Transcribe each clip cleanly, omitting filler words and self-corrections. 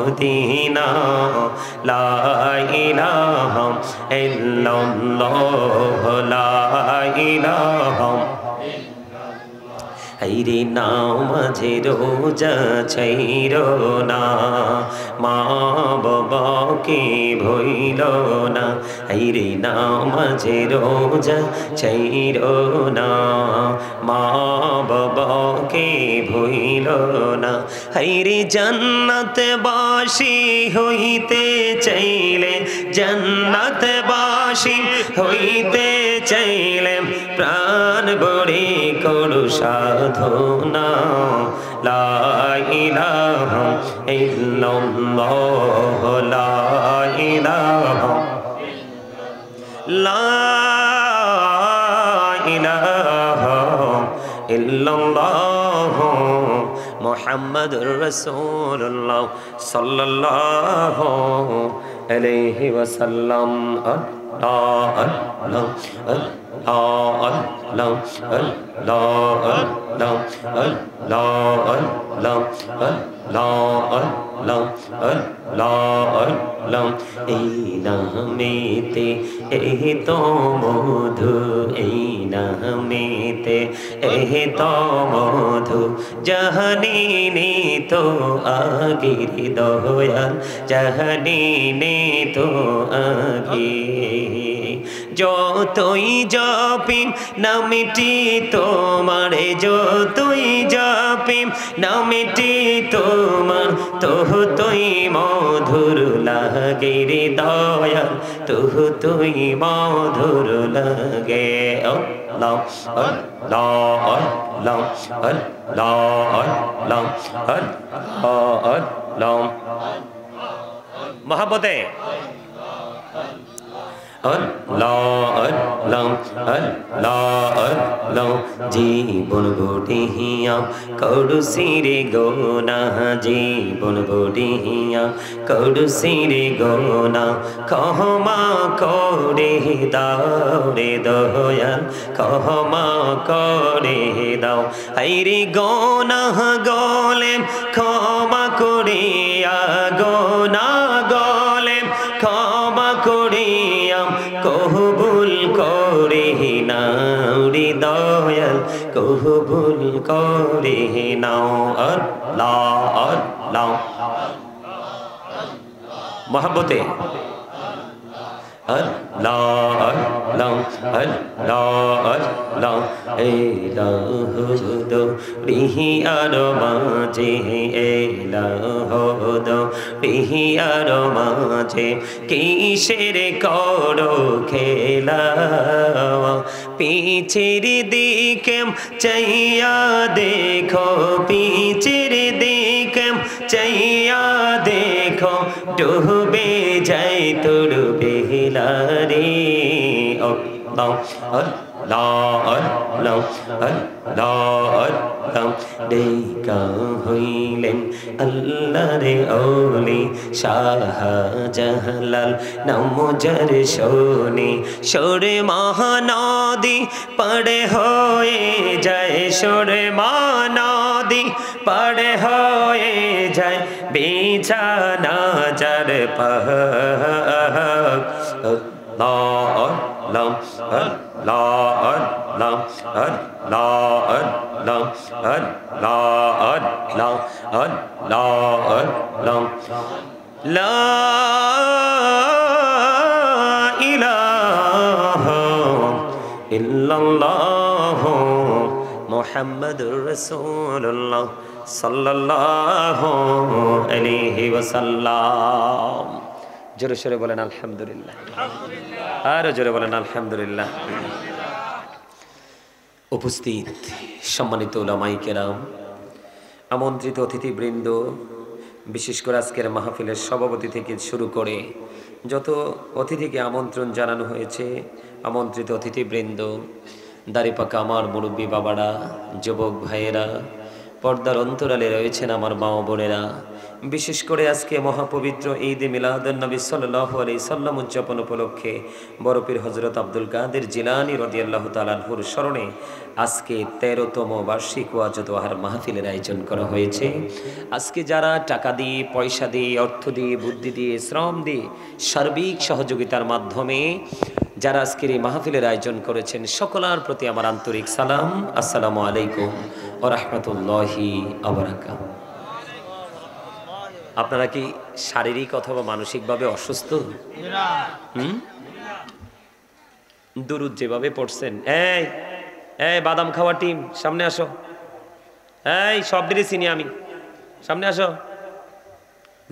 Medina লা ইলাহা ইল্লাল্লাহ লা ইলাহা হাইরে নামাজে রোজা ছাইরো না মা বাবাকে ভইল না হাইরে নামাজে রোজা ছাইরো না মা বাবাকে ভইল না হাইরে জান্নাতবাসী হইতে চাইলে জান্নাতবাসী হইতে চাইলে প্রাণ বড়ি করু সাধনা লা ইলাহা ইল্লাল্লাহ লা ইলাহা লা ইলাহা ইল্লাল্লাহ মুহাম্মাদুর রাসূলুল্লাহ সাল্লাল্লাহু আলাইহি ওয়াসাল্লাম আল্লাহ আল্লাহ আল্লাহ আল্লাহ আল্লাহ আল্লাহ আল্লাহ আল্লাহ আল্লাহ আল্লাহ এই নামেতে এই তো মধু এই নামেতে এই তো মধু জাহানি তো আগির দয়াল জাহানি তো আগে যতই জপি নামটি তোমারে যতই জপি নামটি তোমার তুই মধুর লাগে রে দয়াল তুই মধুর লাগে আল্লাহ আল্লাহ আল্লাহ আল্লাহ আল্লাহ আল্লাহ মহব্বতে আল্লাহ আল্লাহ আল্লাহ আল্লাহ জীবন বড়িয়া করু সিরে গোনা জীবন বড়িয়া করু সিরে গোনা ক্ষমা করে দাও রে দয়াল ক্ষমা করে দাও হাইরে গোনা গলে ক্ষমা করিয়া গোনা গলে ক্ষমা করিয়া কবুল করে নাও রে দয়াল কবুল করে নাও আল্লাহ আল্লাহ মহব্বতে আল্লাহ আল্লাহ আল্লাহ আল্লাহ এলাহুদ রিহিয়ার মাঝে এলাহুদ রিহিয়ার মাঝে কিসের করো খেলা পিছের দিকে চাইয়া দেখো পিছের দিকে চাইয়া দেখো ডুবে যাই তোর বেলারে আল্লাহ আল্লাহ আল্লাহ আল্লাহ আল্লাহ দেখা হইলেন আল্লাহরে ওলি শাহজালাল নামজার শোনে সোরে মহানদী পড়ে হয়ে যায় সোরে মহানদী পড়ে হয়ে যায় বিছানা যার পাক আল্লাহ আল্লাহ আল্লাহ আল্লাহ আল্লাহ আল্লাহ আল্লাহ আল্লাহ আল্লাহ আল্লাহ লা ইলাহা ইল্লাল্লাহ মুহাম্মাদুর রাসূলুল্লাহ সাল্লাল্লাহু আলাইহি ওয়াসাল্লাম জোরে সোরে বলেন আলহামদুলিল্লাহ আরো জোরে বলেন আলহামদুলিল্লাহ উপস্থিত সম্মানিত উলামায়ে কেরাম আমন্ত্রিত অতিথিবৃন্দ বিশেষ করে আজকের মাহফিলের সভাপতি থেকে শুরু করে যত অতিথিকে আমন্ত্রণ জানানো হয়েছে আমন্ত্রিত অতিথিবৃন্দ দাড়িপাকা আমার মুরব্বী বাবারা যুবক ভাইয়েরা পর্দার অন্তরালে রয়েছেন আমার মা বোনেরা বিশেষ করে আজকে মহাপবিত্র ঈদে মিলাদুন নবী সাল্লাল্লাহু আলাইহি সাল্লাম উদযাপন উপলক্ষে বড় পীর হযরত আব্দুল কাদের জিলানী রাদিয়াল্লাহু তাআলা আনহুর স্মরণে আজকে 13তম বার্ষিক ওয়াজ দোয়ার মাহফিলের আয়োজন করা হয়েছে। আজকে যারা টাকা দিয়ে, পয়সা দিয়ে, অর্থ দিয়ে, বুদ্ধি দিয়ে, শ্রম দিয়ে, সার্বিক সহযোগিতার মাধ্যমে যারা আজকের এই মাহফিলের আয়োজন করেছেন সকলের প্রতি আমার আন্তরিক সালাম। আসসালামু আলাইকুম ওয়া রাহমাতুল্লাহি ওয়া বারাকাতুহু। আপনারা কি শারীরিক অথবা মানসিকভাবে অসুস্থ? দুরুদ যেভাবে পড়ছেন, এই এই বাদাম খাওয়া টিম সামনে আসো, এই সব দিকে চিনি আমি, সামনে আসো।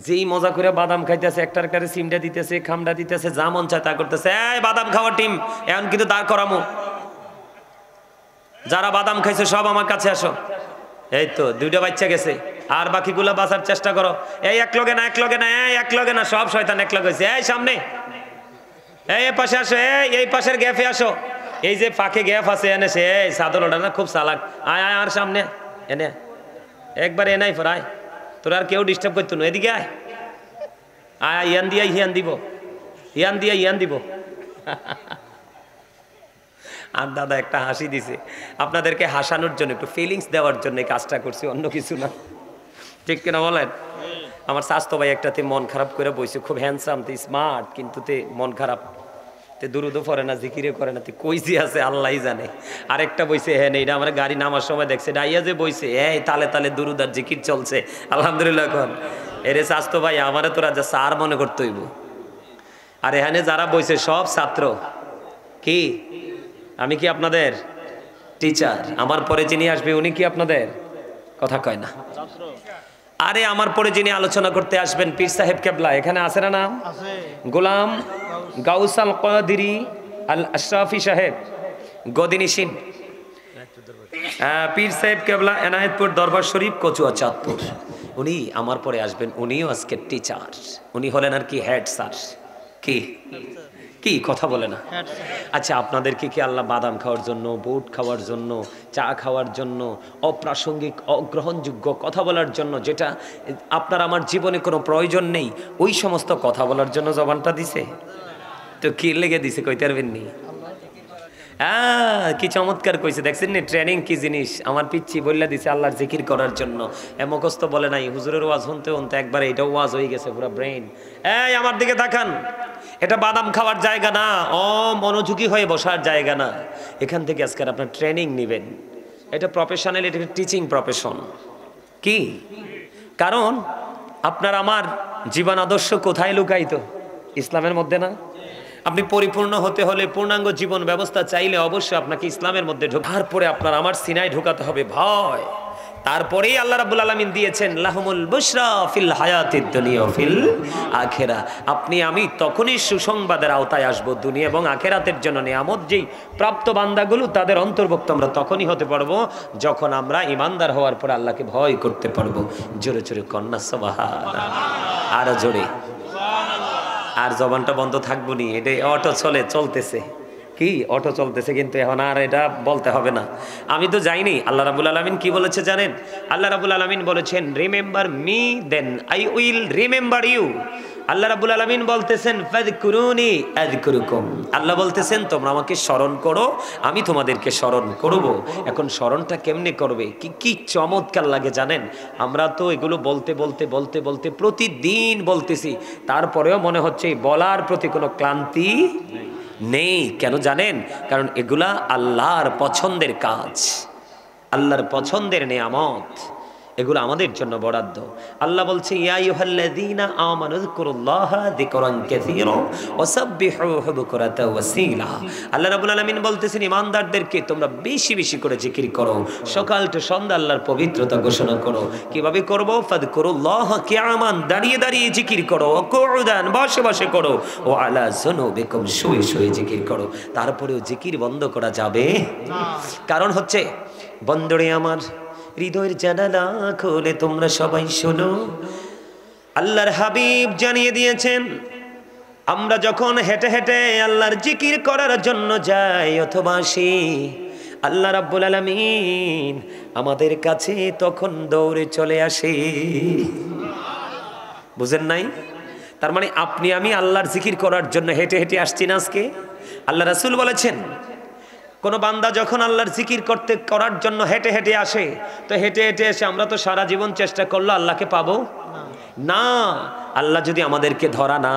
যেই মজা করে বাদাম খাইতেছে, একটার কারে সিমটা দিতেছে, খামটা দিতেছে, যা মন চায় তা করতেছে। এই বাদাম খাওয়া টিম এখন কিন্তু দাঁড় করামো, যারা বাদাম খাইছে সব আমার কাছে আসো। এই তো দুইটা বাচ্চা গেছে, আর বাকিগুলা বাঁচার চেষ্টা করো। এই এক লগে না, এক লগে না, এক লগে না, সব শয়তান এক লগে হয়েছে। এই সামনে, এই পাশে আসো, এই পাশের গ্যাপে আসো। এই যে ফাঁকে গ্যাপ আছে এনে সে সাদর ওটা না, খুব চালাক। আয় আয় আর সামনে এনে একবার এনাই ফরায়, তোর আর কেউ ডিস্টার্ব করতো না। এদিকে আয় আয়, ইয়ান দিয়া হিয়ান দিব, ইয়ান দিয়া ইয়ান দিব। আর দাদা একটা হাসি দিছে, আপনাদেরকে হাসানোর জন্য, একটু ফিলিংস দেওয়ার জন্য কাজটা করছি, অন্য কিছু না। ঠিক কিনা বলেন? আমার স্বাস্থ্য ভাই একটাতে মন খারাপ করে বইছে, খুব হ্যান্ডসাম, তে স্মার্ট, কিন্তু তে মন খারাপ, তে দুরুদও পড়ে না, জিকিরে করে না, তে কইজি আছে আল্লাহই জানে। আরেকটা বইছে, হ্যাঁ এটা আমার গাড়ি নামার সময় দেখছে, ডাইয়া যে বইছে, এই তালে তালে দুরুদ আর জিকির চলছে, আলহামদুলিল্লাহ। এখন এরে স্বাস্থ্য ভাই আমারে তোরা যা সার মনে করতে হইব। আর এখানে যারা বইছে সব ছাত্র। কি আমি কি আপনাদের টিচার? আমার পরে যিনি আসবে উনি কি আপনাদের? কথা কয় না। আরে আমার পরে যিনি আলোচনা করতে আসবেন পীর সাহেব কেবলা, এখানে আছে না নাম? গোলাম গাউস আল কাদেরী আল আশরাফি সাহেব গদিনিসিন, পীর সাহেব কেবলা এনায়েতপুর দরবার শরীফ কচুয়া চাঁদপুর, উনি আমার পরে আসবেন। উনিও আজকে টিচার, উনি হলেন আর কি হেড স্যার। কি কি কথা বলে না? আচ্ছা, আপনাদেরকে কি আল্লাহ বাদাম খাওয়ার জন্য, বুট খাওয়ার জন্য, চা খাওয়ার জন্য, অপ্রাসঙ্গিক অগ্রহণযোগ্য কথা বলার জন্য, যেটা আপনার আমার জীবনে কোনো প্রয়োজন নেই, ওই সমস্ত কথা বলার জন্য জবানটা দিছে? তো কি লেগে দিছে কইতে পারবেন নি? কি চমৎকার কইছে, দেখছেন নি? ট্রেনিং কি জিনিস আমার পিচ্ছি বললা দিছে আল্লাহর জিকির করার জন্য। মুখস্থ বলে নাই, হুজুরের ওয়াজ শুনতে শুনতে একবার এটাও ওয়াজ হয়ে গেছে পুরো ব্রেন। এই আমার দিকে তাকান, এটা বাদাম খাওয়ার জায়গা না, মনোযোগী হয়ে বসার জায়গা না। এখান থেকে আজকের আপনার ট্রেনিং নেবেন, এটা প্রফেশনাল, এটা টিচিং প্রফেশন। কি কারণ আপনার আমার জীবন আদর্শ কোথায় লুকায়িত? ইসলামের মধ্যে না? আপনি পরিপূর্ণ হতে হলে, পূর্ণাঙ্গ জীবন ব্যবস্থা চাইলে অবশ্যই আপনাকে ইসলামের মধ্যে ঢোকার পরে আপনার আমার সিনায় ঢোকাতে হবে ভয়। তারপরেই আল্লাহ রাব্বুল আলামিন দিয়েছেন লাহুমুল বুশরা ফিল হায়াতিদ দুনিয়া ফিল আখিরা। আপনি আমি তখনই সুসংবাদের আওতায় আসব, দুনিয়া এবং আখিরাতের জন্য নিয়ামত যেই প্রাপ্ত বান্দাগুলো তাদের অন্তর্ভুক্ত আমরা তখনই হতে পারবো যখন আমরা ইমানদার হওয়ার পর আল্লাহকে ভয় করতে পারবো। জোরে জোরে কন্যা সুবহানাল্লাহ, আরো জোরে। আর জবানটা বন্ধ থাকবো নি, এটা অটো চলতেছে। কি অটো চলতেছে, কিন্তু এখন আর এটা বলতে হবে না। আমি তো যাইনি। আল্লাহ রাব্বুল আলামিন কি বলেছে জানেন? আল্লাহ রাব্বুল আলামিন বলেছেন, remember me then I will remember you. আল্লাহ রাব্বুল আলামিন বলতেছেন ফাযকুরুনি আযকুরুকুম। আল্লাহ বলতেছেন তোমরা আমাকে স্মরণ করো, আমি তোমাদেরকে স্মরণ করব। এখন স্মরণটা কেমনে করবে? কি চমৎকার লাগে জানেন? আমরা তো এগুলো বলতে বলতে বলতে বলতে প্রতিদিন বলতেছি, তারপরেও মনে হচ্ছে বলার প্রতি কোনো ক্লান্তি নেই। কেন জানেন? কারণ এগুলা আল্লাহর পছন্দের কাজ, আল্লাহর পছন্দের নিয়ামত, এগুলো আমাদের জন্য বরাদ্দ। আল্লাহ বলছে ইয়া আইয়ুহাল্লাযীনা আমানু যিকুরুল্লাহা যিকরান কাসীরা ওয়াসাব্বিহুহু বুকরাতাও ওয়াসীলা। আল্লাহ রাব্বুল আলামিন বলতেছেন ইমানদারদেরকে তোমরা বেশি বেশি করে জিকির করো, সকাল থেকে সন্ধ্যা আল্লাহর পবিত্রতা ঘোষণা করো। কিভাবে করব? ফাযকুরুল্লাহা কিয়ামান, দাঁড়িয়ে দাঁড়িয়ে জিকির করো, কুউদান, বসে বসে করো, ও আলা যুনুবিকুম, শুয়ে শুয়ে জিকির করো। তারপরেও জিকির বন্ধ করা যাবে না। কারণ হচ্ছে বন্ধুরে আমার, হৃদয়ের জানালা খুলে তোমরা সবাই শোনো, আল্লাহর হাবিব জানিয়ে দিয়েছেন আমরা যখন হেঁটে হেঁটে আল্লাহর জিকির করার জন্য যাই অথবা আসি, আল্লাহ রাব্বুল আলামিন আমাদের কাছে তখন দৌড়ে চলে আসে। বুঝেন নাই? তার মানে আপনি আমি আল্লাহর জিকির করার জন্য হেঁটে হেঁটে আসছি না আজকে। আল্লাহ রাসূল বলেছেন কোন বান্দা যখন আল্লাহর জিকির করার জন্য হেঁটে হেঁটে আসে, তো হেঁটে হেঁটে এসে আমরা তো সারা জীবন চেষ্টা করলো আল্লাহকে পাবো না। আল্লাহ যদি আমাদেরকে ধরা না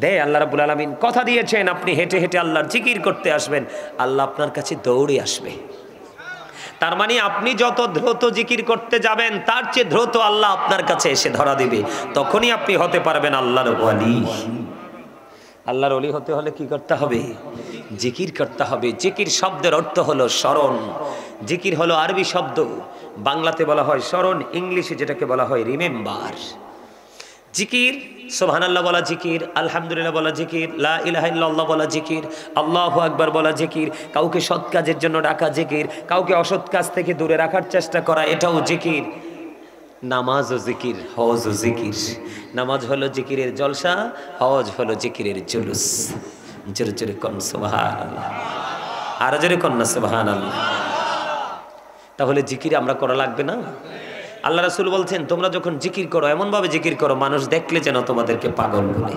দেয়, আল্লাহ রাব্বুল আলামিন কথা দিয়েছেন আপনি হেঁটে হেঁটে আল্লাহর জিকির করতে আসবেন, আল্লাহ আপনার কাছে দৌড়ে আসবে। তার মানে আপনি যত দ্রুত জিকির করতে যাবেন তার চেয়ে দ্রুত আল্লাহ আপনার কাছে এসে ধরা দিবে, তখনই আপনি হতে পারবেন আল্লাহর ওয়ালি। আল্লাহর ওলি হতে হলে কি করতে হবে? জিকির করতে হবে। জিকির শব্দের অর্থ হলো স্মরণ। জিকির হলো আরবি শব্দ, বাংলাতে বলা হয় স্মরণ, ইংলিশে যেটাকে বলা হয় রিমেম্বার। জিকির সুবহানাল্লাহ বলা জিকির, আলহামদুলিল্লাহ বলা জিকির, লা ইলাহা ইল্লাল্লাহ বলা জিকির, আল্লাহু আকবার বলা জিকির, কাউকে সৎ কাজের জন্য ডাকা জিকির, কাউকে অসৎ কাজ থেকে দূরে রাখার চেষ্টা করা, এটাও জিকির। নামাজ ও জিকির, হজ ও জিকির। নামাজ হলো জিকিরের জলসা, হজ হলো জিকিরের জুলুস। জোরে জোরে কোন সুবহানাল্লাহ, আর জোরে কোন না সুবহানাল্লাহ। তাহলে জিকির আমরা করা লাগবে না? আল্লাহ রাসূল বলছেন তোমরা যখন জিকির করো এমনভাবে জিকির করো মানুষ দেখলে যেন তোমাদেরকে পাগল বলে।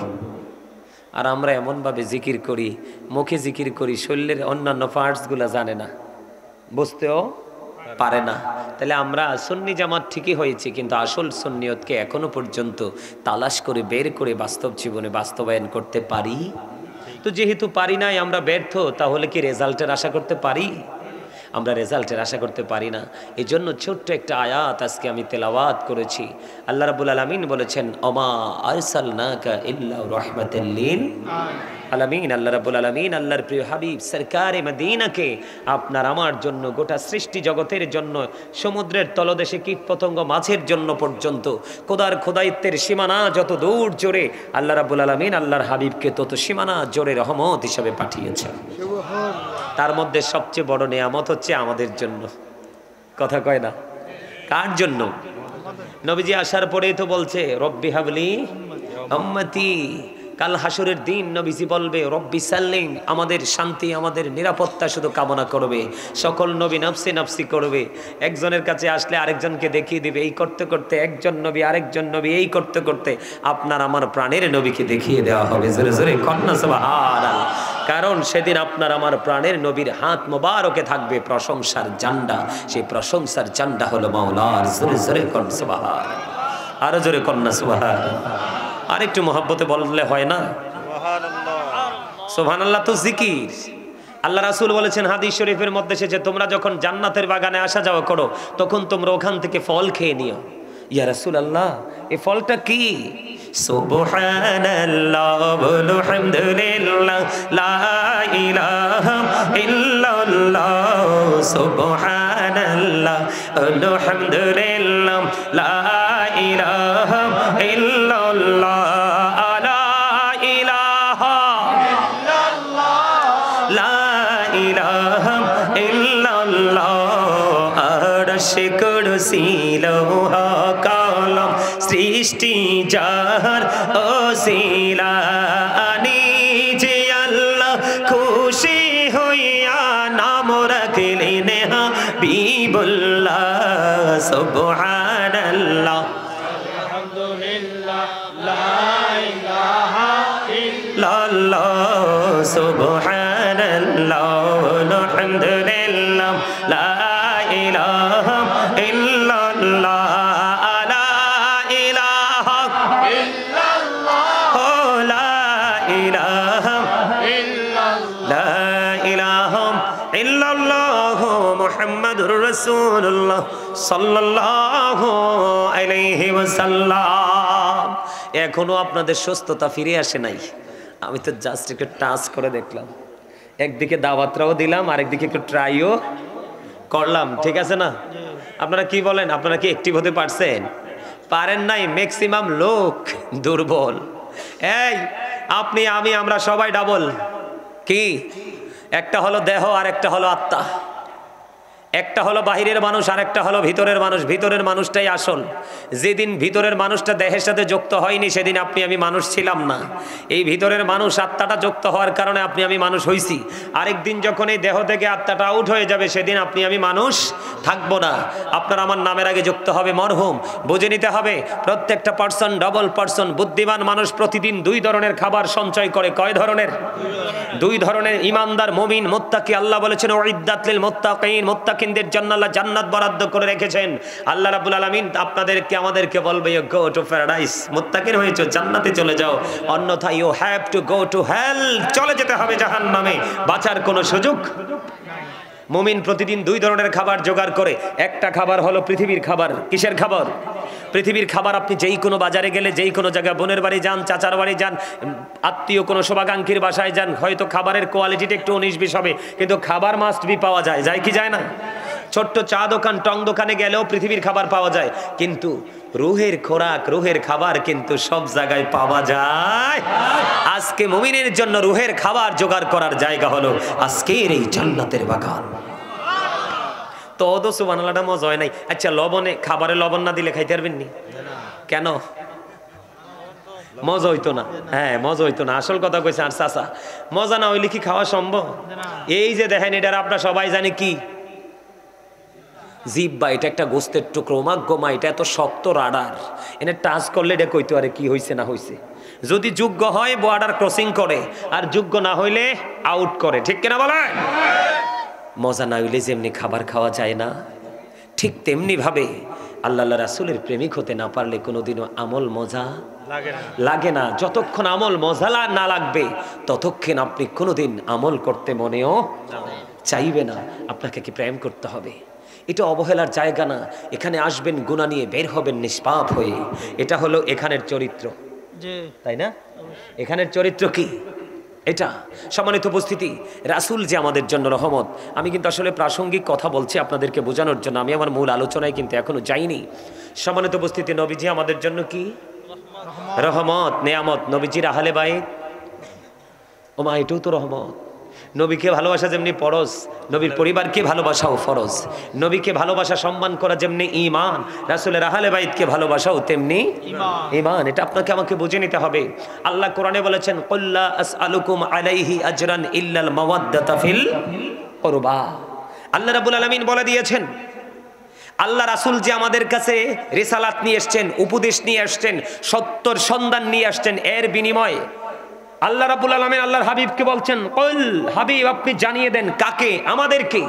আর আমরা এমনভাবে জিকির করি, মুখে জিকির করি, শরীরের অন্যান্য পার্টসগুলো জানে না, বুঝতেও পারে না। তাহলে আমরা সুন্নি জামাত ঠিকই হয়েছে, কিন্তু আসল সুন্নিয়তকে এখনো পর্যন্ত তালাশ করে বের করে বাস্তব জীবনে বাস্তবায়ন করতে পারি? তো যেহেতু পারি নাই, আমরা ব্যর্থ, তাহলে কি রেজাল্টের আশা করতে পারি? আমরা রেজাল্টের আশা করতে পারি না। এই জন্য ছোট্ট একটা আয়াত আজকে আমি তেলাওয়াত করেছি। আল্লাহ রাব্বুল আলামিন বলেছেন ওমা আরসালনাকা ইল্লা রাহমাতাল লিল আলামিন। আল্লাহ রাব্বুল আলামিন আল্লাহর প্রিয় হাবিব সরকারে মদিনাকে আপনার আমার জন্য, গোটা সৃষ্টি জগতের জন্য, সমুদ্রের তলদেশে কীটপতঙ্গ মাছের জন্য পর্যন্ত খোদাইত্বের সীমানা যত দূর জোরে আল্লাহ রাব্বুল আলামিন আল্লাহর হাবিবকে তত সীমানা জোরে রহমত হিসাবে পাঠিয়েছেন। তার মধ্যে সবচেয়ে বড় নেয়ামত হচ্ছে আমাদের জন্য। কথা কয় না? কার জন্য? নবীজি আসার পরেই তো বলছে রব্বি হাবলি উম্মতি। কাল হাসরের দিন নবীজি বলবে রব্বি সাল্লিম, আমাদের শান্তি আমাদের নিরাপত্তা শুধু কামনা করবে। সকল নবী নফসি নফসি করবে। একজনের কাছে আসলে আরেকজনকে দেখিয়ে দিবে। এই করতে করতে একজন নবী আরেকজন নবী, এই করতে করতে আপনার আমার প্রাণের নবীকে দেখিয়ে দেওয়া হবে। জোরে জোরে কন্যা সুবহানাল্লাহ। কারণ সেদিন আপনার আমার প্রাণের নবীর হাত মোবারকে থাকবে প্রশংসার জান্ডা। সেই প্রশংসার জান্ডা হলো মাওলার। জোরে জোরে কন্যা সুবহানাল্লাহ, আরো জোরে কন্যা সুবহানাল্লাহ। আর একটু মহব্বতে বললে হয় না? সুবহানাল্লাহ তো জিকির। আল্লাহ রাসূল বলেছেন হাদিস শরীফের মধ্যে এসেছে তোমরা যখন জান্নাতের বাগানে আসা যাওয়া করো তখন তোমরা ওখান থেকে ফল খেয়ে নিও। ইয়া রাসূলুল্লাহ এই ফলটা কি? সুবহানাল্লাহ বলো হামদুলিল্লাহ লা ইলাহা ইল্লাল্লাহ। সুবহানাল্লাহ বলো হামদুলিল্লাহ লা ইলাহা ইল্লাল্লাহ। লা ইলাহা ইল্লাল্লাহ লা ইলাহা ইল্লাল্লাহ। আরশ কুরসি লৌহা কলম সৃষ্টি যার ওসিলা নিজে আল্লাহ খুশি হইয়া নাম রাখলেন হাবিবুল্লাহ। সুবহানাল্লাহ আলহামদুলিল্লাহ লা ইলাহা ইল্লাল্লাহ। সুবহানাল্লাহ আলহামদুলিল্লাহ লা ইলাহা ইল্লাল্লাহ। মুহাম্মাদুর রাসূলুল্লাহ সাল্লাল্লাহু আলাইহি ওয়াসাল্লাম। এখনো আপনাদের সুস্থতা ফিরে আসে নাই। আমি তো জাস্ট একটু টাচ করে দেখলাম, একদিকে দাওয়াতরাও দিলাম আর একদিকে একটু ট্রাইও করলাম। ঠিক আছে না? আপনারা কি বলেন? আপনারা কি অ্যাক্টিভ হতে পারছেন? পারেন নাই। ম্যাক্সিমাম লোক দুর্বল। এই আপনি আমি আমরা সবাই ডাবল। কি? একটা হলো দেহ আর একটা হলো আত্মা। একটা হলো বাহিরের মানুষ আর একটা হলো ভিতরের মানুষ। ভিতরের মানুষটাই আসল। যেদিন ভিতরের মানুষটা দেহের সাথে যুক্ত হয়নি সেদিন আপনি আমি মানুষ ছিলাম না। এই ভিতরের মানুষ আত্মাটা যুক্ত হওয়ার কারণে আপনি আমি মানুষ হইছি। আরেকদিন যখন এই দেহ থেকে আত্মাটা আউট হয়ে যাবে সেদিন আপনি আমি মানুষ থাকবো না। আপনার আমার নামের আগে যুক্ত হবে মরহুম। বুঝে নিতে হবে প্রত্যেকটা পার্সন ডবল পার্সন। বুদ্ধিমান মানুষ প্রতিদিন 2 ধরনের খাবার সঞ্চয় করে। কয় ধরনের? 2 ধরনের। ইমানদার মুমিন মুত্তাকি। আল্লাহ বলেছেন উইদ্দাত লিল মুত্তাকিন, মুত্তাকিনদের জন্য আল্লাহ জান্নাত বরাদ্দ করে রেখেছেন। আল্লাহ রাব্বুল আলামিন আপনাদেরকে আমাদেরকে বলবে ইউ গো টু প্যারাডাইস। মুত্তাকিন হয়েছে জান্নাতে চলে যাও, অন্যথায় you have to go to hell. চলে যেতে হবে জাহান্নামে, বাঁচার কোনো সুযোগ। মুমিন প্রতিদিন 2 ধরনের খাবার জোগাড় করে। একটা খাবার হলো পৃথিবীর খাবার। কিসের খাবার? পৃথিবীর খাবার। আপনি যেই কোনো বাজারে গেলে, যেই কোনো জায়গায়, বোনের বাড়ি যান, চাচার বাড়ি যান, আত্মীয় কোনো শুভাকাঙ্ক্ষীর বাসায় যান, হয়তো খাবারের কোয়ালিটিটা একটু 19-20 হবে, কিন্তু খাবার মাস্ট বি পাওয়া যায়। যায় কি যায় না? ছোট্ট চা দোকান, টং দোকানে গেলেও পৃথিবীর খাবার পাওয়া যায়, কিন্তু রুহের খোরাক, রুহের খাবার কিন্তু সব জায়গায় পাওয়া যায়। আজকে মুমিনের জন্য রুহের খাবার জোগাড় করার জায়গা হলো আজকের এই জান্নাতের বাগান। তো ওদো সুবহানাল্লাহটা মজা হয় নাই। আচ্ছা, লবণে, খাবারে লবণ না দিলে খাইতে পারবেন নি? কেন? মজা হইতো না। হ্যাঁ, মজা হইতো না। আসল কথা কইছে। আর চাচা, মজা না হইলে কি খাওয়া সম্ভব? এই যে দেখেন, এটার আপনারা সবাই জানে কি? জিহ্বা। এটা একটা গোস্তের টুকরো। গোমা, এটা এত শক্ত রাডার। এনে টাচ করলে এটা কইতে পারে কি হইছে না হইছে। যদি যোগ্য হয় বর্ডার ক্রসিং করে, আর যোগ্য না হইলে আউট করে। ঠিক কিনা বলে? মজা না হইলে যেমনি খাবার খাওয়া যায় না, ঠিক তেমনি ভাবে আল্লাহ রাসূলের প্রেমিক হতে না পারলে কোনোদিনও আমল মজা লাগে না। যতক্ষণ আমল মজা না লাগবে ততক্ষণ আপনি কোনোদিন আমল করতে মনেও চাইবে না। আপনাকে কি প্রেম করতে হবে? এটা অবহেলার জায়গা না। এখানে আসবেন গুনাহ নিয়ে, বের হবেন নিষ্পাপ হয়ে। এটা হলো এখানের চরিত্র, তাই না? এখানের চরিত্র কি এটা? সম্মানিত উপস্থিতি, রাসূল যে আমাদের জন্য রহমত। আমি কিন্তু আসলে প্রাসঙ্গিক কথা বলছি আপনাদেরকে বোঝানোর জন্য। আমি আমার মূল আলোচনায় কিন্তু এখনো যাইনি। সম্মানিত উপস্থিতি, নবীজি আমাদের জন্য কি? রহমত, নেয়ামত। নবীজির আহলে বাইত, ওমা, এটাও তো রহমত। নবীকে ভালোবাসা যেমনি ফরজ, নবীর পরিবারকে ভালোবাসাও ফরজ। নবীকে ভালোবাসা, সম্মান করা যেমনি ঈমান, রাসূলের আহলে বাইতকে ভালোবাসাও তেমনি ঈমান। এটা আপনাকে আমাকে বুঝে নিতে হবে। আল্লাহ কোরআনে বলেছেন, কুল্লা আসআলুকুম আলাইহি আজরান ইল্লাল মাওয়াদ্দাতা ফিল কুরবা। আল্লাহ রাব্বুল আলামিন বলে দিয়েছেন, আল্লাহ রাসূল যে আমাদের কাছে রিসালাত নিয়ে আসছেন, উপদেশ নিয়ে আসছেন, সত্যর সন্ধান নিয়ে আসছেন, এর বিনিময়ে আল্লাহ রাব্বুল আলামিন আল্লাহর হাবিবকে বলছেন, কুল, হাবিব আপনি জানিয়ে দেন। কাকে? আমাদেরকে।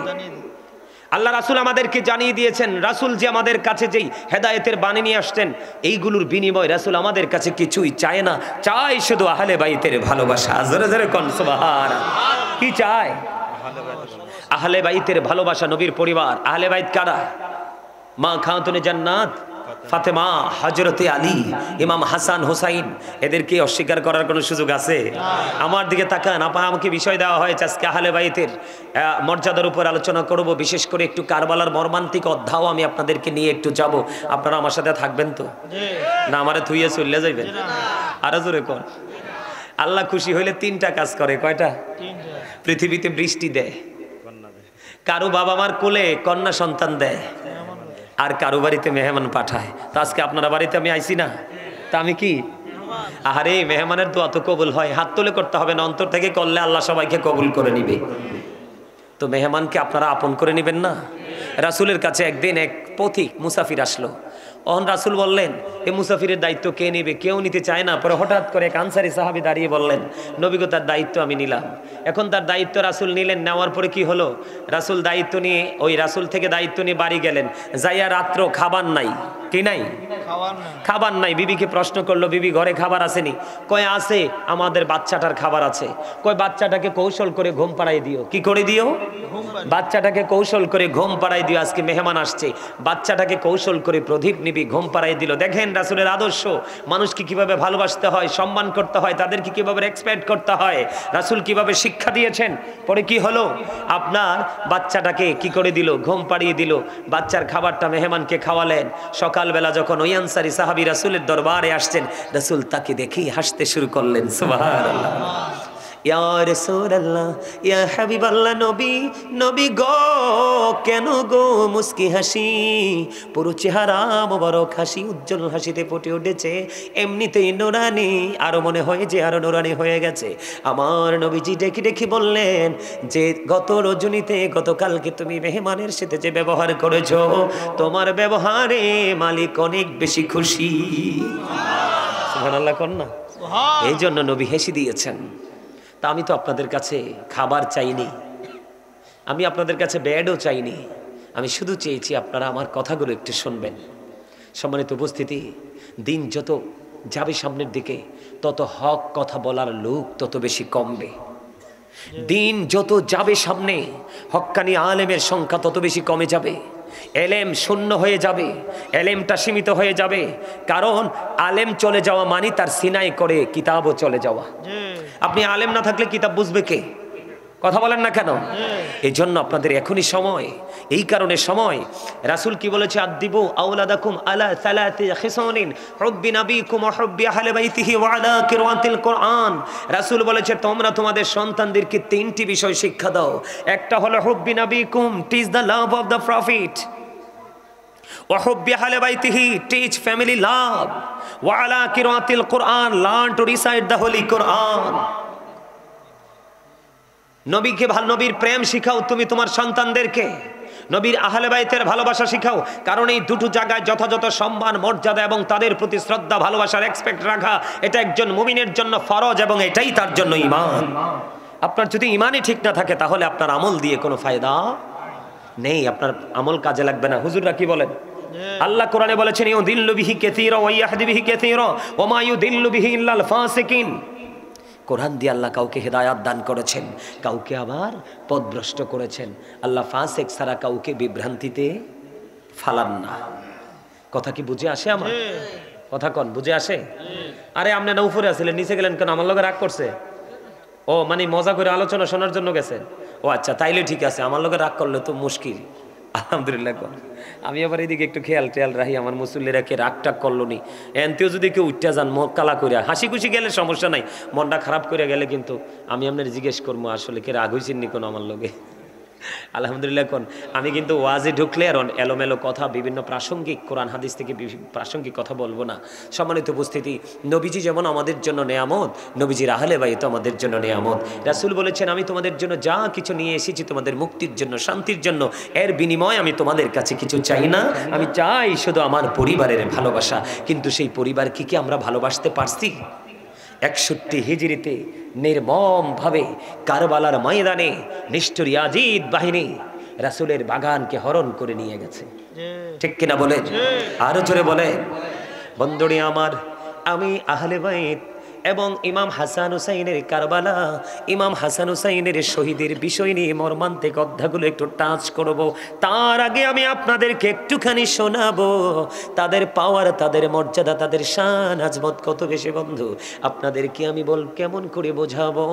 আল্লাহ রাসূল আমাদেরকে জানিয়ে দিয়েছেন, রাসূল যে আমাদের কাছে যেই হেদায়েতের বাণী নিয়ে আসছেন, এইগুলোর বিনিময়ে রাসূল আমাদের কাছে কিছুই চায় না, চায় শুধু আহলে বাইতের ভালোবাসা। জোরে জোরে কোন সুবহানাল্লাহ। কি চায়? আহলে বাইতের ভালোবাসা, নবীর পরিবার। আহলে বাইত কারা? মা খাতুনে জান্নাত ফাতেমা, হযরতে আলী, ইমাম হাসান, হুসাইন। এদেরকে অস্বীকার করার কোনো সুযোগ আছে? আমার দিকে তাকান। আমাকে বিষয় দেওয়া হয়েছে আজকে আহলে বাইতের মর্যাদার উপর আলোচনা করব। বিশেষ করে একটু কারবালার মর্মান্তিক অধ্যায় আমি আপনাদেরকে নিয়ে একটু যাব। আপনারা আমার সাথে থাকবেন তো? না আমারে থুইয়ে চলে যাইবেন? আরো জোরে কোন। আল্লাহ খুশি হইলে 3টা কাজ করে। কয়টা? পৃথিবীতে বৃষ্টি দেয়, কারো বাবা মার কোলে কন্যা সন্তান দেয়, আর কারো বাড়িতে মেহমান পাঠায়। তো আজকে আপনারা বাড়িতে আমি আইছি না, তা আমি কি? আহারে, মেহমানের দোয়া তো কবুল হয়। হাত তুলে করতে হবে না, অন্তর থেকে করলে আল্লাহ সবাইকে কবুল করে নিবে। তো মেহমানকে আপনারা আপন করে নেবেন না? রাসূলের কাছে একদিন এক পথিক মুসাফির আসলো। অহন রাসূল বললেন, এই মুসাফিরের দায়িত্ব কে নেবে? কেউ নিতে চায় না। পরে হঠাৎ করে এক আনসারী সাহাবী দাঁড়িয়ে বললেন, নবী গো, তার দায়িত্ব আমি নিলাম। এখন তার দায়িত্ব রাসূল নিলেন। নেওয়ার পরে কি হলো? রাসূল দায়িত্ব নিয়ে, ওই রাসূল থেকে দায়িত্ব নিয়ে বাড়ি গেলেন। যাইয়া রাত্র খাবার নাই। কি নাই? খাবার নাই। বিবিকে প্রশ্ন করলো, বিবি ঘরে খাবার আসেনি? কয় আছে, আমাদের বাচ্চাটার খাবার আছে। কয় বাচ্চাটাকে কৌশল করে ঘুম পাড়াই দিও। কি করে দিও? বাচ্চাটাকে কৌশল করে ঘুম পাড়াই দিও। আজকে মেহমান আসছে, বাচ্চাটাকে কৌশল করে প্রদীপ নিবি ঘুম পাড়াই দিল। দেখেন রাসূলের আদর্শ, মানুষকে কিভাবে ভালোবাসতে হয়, সম্মান করতে হয়, তাদেরকে কিভাবে রেসপেক্ট করতে হয়, রাসূল কিভাবে শিক্ষা দিয়েছেন। পরে কি হলো? আপনার বাচ্চাটাকে কি করে দিল? ঘুম পাড়িয়ে দিল। বাচ্চার খাবারটা মেহমানকে খাওয়ালেন। সকালবেলা যখন ওই আনসারী সাহাবী রাসূলের দরবারে আসছেন, রাসূল তাকে দেখেই হাসতে শুরু করলেন। সুবহানাল্লাহ। ইয়া রাসূলুল্লাহ, ইয়া হাবিবাল্লাহ, নবী, নবী গো, কেন গো মুস্কি হাসি, পুরো চেহারা মোবারক হাসি, উজ্জ্বল হাসিতে ফুটে উঠেছে, এমনিতেই নুরানি, আরো মনে হয় যে আরো নুরানি হয়ে গেছে। আমার নবীজি ডেকে ডেকে বললেন যে গত রজনীতে, গতকালকে তুমি মেহমানের সাথে যে ব্যবহার করেছো, তোমার ব্যবহারে মালিক অনেক বেশি খুশি। সুবহানাল্লাহ কোন না? এই জন্য নবী হেসে দিয়েছেন। তা আমি তো আপনাদের কাছে খাবার চাইনি, আমি আপনাদের কাছে বেডও চাইনি, আমি শুধু চেয়েছি আপনারা আমার কথাগুলো একটু শুনবেন। সম্মানিত উপস্থিতি, দিন যত যাবে সামনের দিকে, তত হক কথা বলার লোক তত বেশি কমবে। দিন যত যাবে সামনে, হক্কানি আলেমের সংখ্যা তত বেশি কমে যাবে, এলেম শূন্য হয়ে যাবে, এলেমটা সীমিত হয়ে যাবে। কারণ আলেম চলে যাওয়া মানে তার সিনাই করে কিতাবও চলে যাওয়া। আপনি আলেম না থাকলে কিতাব বুঝবে কে? কথা বলেন না কেন? এই জন্য আপনাদের এখনই সময়, এই কারণে সময়। রাসূল কি বলেছে? আদিবু আওলাদাকুম আলা সালাতি খিসানিন, হুব্বি নবীকুম ওয়া হুব্বি আহলি বাইতিহি ওয়া আলা কিরাতিল কুরআন। রাসূল বলেছে তোমরা তোমাদের সন্তানদেরকে তিনটি বিষয় শিক্ষা দাও। একটা হলো হুব্বি নবীকুম, teach the love of the prophet, ওয়া হুব্বি আহলি বাইতিহি, টিচ ফ্যামিলি লাভ, ওয়া আলা কিরাতিল কুরআন, learn to recite the holy Quran. নবীকে নবীর প্রেম শিখাও তুমি তোমার সন্তানদেরকে, নবীর আহলে বাইতের ভালোবাসা শিখাও। কারণ এই দুটো জায়গায় যথাযথ সম্মান, মর্যাদা এবং তাদের প্রতি শ্রদ্ধা, ভালোবাসার এক্সপেক্ট রাখা, এটা একজন মুমিনের জন্য ফরজ এবং এটাই তার জন্য ঈমান। আপনার যদি ঈমানই ঠিক না থাকে তাহলে আপনার আমল দিয়ে কোনো ফায়দা নেই, আপনার আমল কাজে লাগবে না। হুজুররা কি বলেন? আল্লাহ কোরআনে বলেছেন ইউদিল্লু বিহি কাসীরা ওয়া ইয়াহদি বিহি কাসীরা ওয়া মা ইউদিল্লু বিহি ইল্লাল ফাসিকিন। কোরআন দিয়ে আল্লাহ কাউকে হেদায়াত দান করেছেন, কাউকে আবার পথভ্রষ্ট করেছেন। আল্লাহ ফাসিক ছাড়া কাউকে বিভ্রান্তিতে ফালান না। কথা কি বুঝে আসে? আমার কথা কোন বুঝে আসে? আরে আপনি না উপরে আছিলেন, নিচে গেলেন কেন? আমার লগে রাগ করছে? ও মানে মজা করে আলোচনা শোনার জন্য গেছেন? ও আচ্ছা, তাইলে ঠিক আছে। আমার লগে রাগ করলে তো মুশকিল। আলহামদুলিল্লাহ। আমি আবার এদিকে একটু খেয়াল রাখি, আমার মুসল্লিরা কে রাগ টাগ করলো নি, এনতেও যদি কেউ উঠতে যান মুখ কালা করিয়া, হাসি খুশি গেলে সমস্যা নাই, মনটা খারাপ করে গেলে কিন্তু আমি আপনার জিজ্ঞেস করবো আসলে কে রাগ হয়েছেন নি কোনো আমার লগে। আলহামদুলিল্লাহ। আমি কিন্তু ওয়াজে ঢুকলে আর এলোমেলো কথা, বিভিন্ন প্রাসঙ্গিক কোরআন হাদিস থেকে প্রাসঙ্গিক কথা বলবো না। সম্মানিত উপস্থিতি, নবীজি যেমন আমাদের জন্য নেয়ামত, নবীজির আহলে বাইত আমাদের জন্য নেয়ামত। রাসূল বলেছেন আমি তোমাদের জন্য যা কিছু নিয়ে এসেছি তোমাদের মুক্তির জন্য, শান্তির জন্য, এর বিনিময়ে আমি তোমাদের কাছে কিছু চাই না, আমি চাই শুধু আমার পরিবারের ভালোবাসা। কিন্তু সেই পরিবারকে কি আমরা ভালোবাসতে পারছি? 61 হিজরিতে নির্মমভাবে কারবালার ময়দানে নিষ্ঠুর ইয়াজিদ বাহিনী রাসূলের বাগানকে হরণ করে নিয়ে গেছে। ঠিক কিনা বলে? আরো জোরে বলে। বন্ধুরি আমার, আমি আহলে বাইত এবং ইমাম হাসান হুসাইনের কারবালা, ইমাম হাসান হুসাইনের শহীদের বিষয় নিয়ে মর্মান্তিক অধ্যায়গুলো একটু টাচ করব। তার আগে আমি আপনাদেরকে একটুখানি শোনাবো তাদের পাওয়ার, তাদের মর্যাদা, তাদের শান আজমত কত বেশি। বন্ধু আপনাদেরকে আমি কেমন করে বোঝাবো?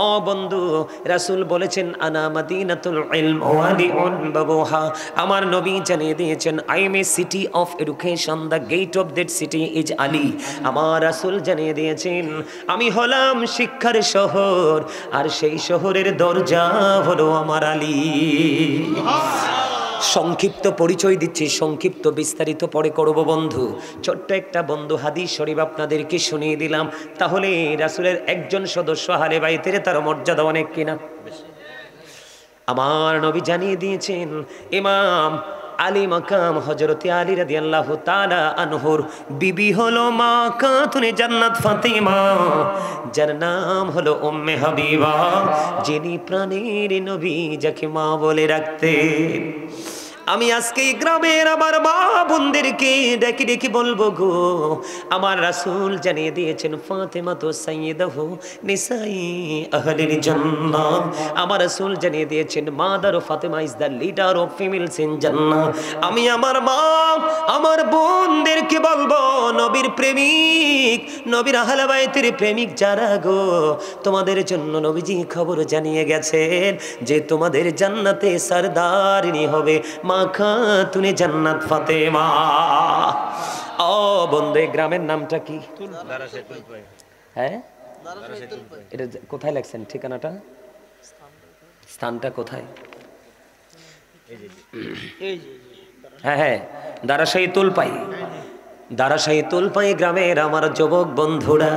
ও বন্ধু, রাসূল বলেছেন আনা মাদিনাতুল ইলম ওয়ালিউন বাবুহা, আমার নবী জানিয়ে দিয়েছেন I am a city of education, the gate of that city is Ali. আমার রাসূল জানিয়ে দিয়েছেন আমি হলাম শিক্ষার শহর, আর সেই শহরের দরজা হলো আমার আলী। সংক্ষিপ্ত পরিচয় দিচ্ছি, সংক্ষিপ্ত বিস্তারিত পরে করব বন্ধু। ছোট্ট একটা বন্ধু হাদিস শরীফ আপনাদেরকে শুনিয়ে দিলাম, তাহলে রাসূলের একজন সদস্য আহলে বাইতের তার মর্যাদা অনেক কিনা। আমার নবী জানিয়ে দিয়েছেন ইমাম আলী মাকাম হযরতে আলী রাদিয়াল্লাহু তাআলা আনহুর বিবি হলো মা খাতুনে জান্নাত ফাতিমা, যার নাম হলো উম্মে হাবিবা, যিনি প্রাণের নবী যাকে মা বলে রাখতেন। আমি আজকে এই গ্রামের আমার মা বোনদেরকে ডেকে ডেকে বলবো গো, আমার রাসূল জানিয়ে দিয়েছেন ফাতেমা তো সাইয়্যিদাহু নিসাই আহলিল জান্নাহ। আমার রাসূল জানিয়ে দিয়েছেন mother Fatema is the leader of females in জান্নাহ। আমি আমার মা আমার বোনদেরকে বলবো নবীর প্রেমিক, নবীর আহলে বাইতের প্রেমিক যারা গো, তোমাদের জন্য নবীজি খবর জানিয়ে গেছেন যে তোমাদের জান্নাতে সরদারিনী হবে মা খাতুনে জান্নাত ফাতেমা। ও বন্ধু, গ্রামের নামটা কি? হ্যাঁ, এটা কোথায় লেখছেন ঠিকানাটা? স্থানটা কোথায়? হ্যাঁ হ্যাঁ, দারাশাহী তুলপাই। দারাশাহী তুলপাই গ্রামের আমার যুবক বন্ধুরা,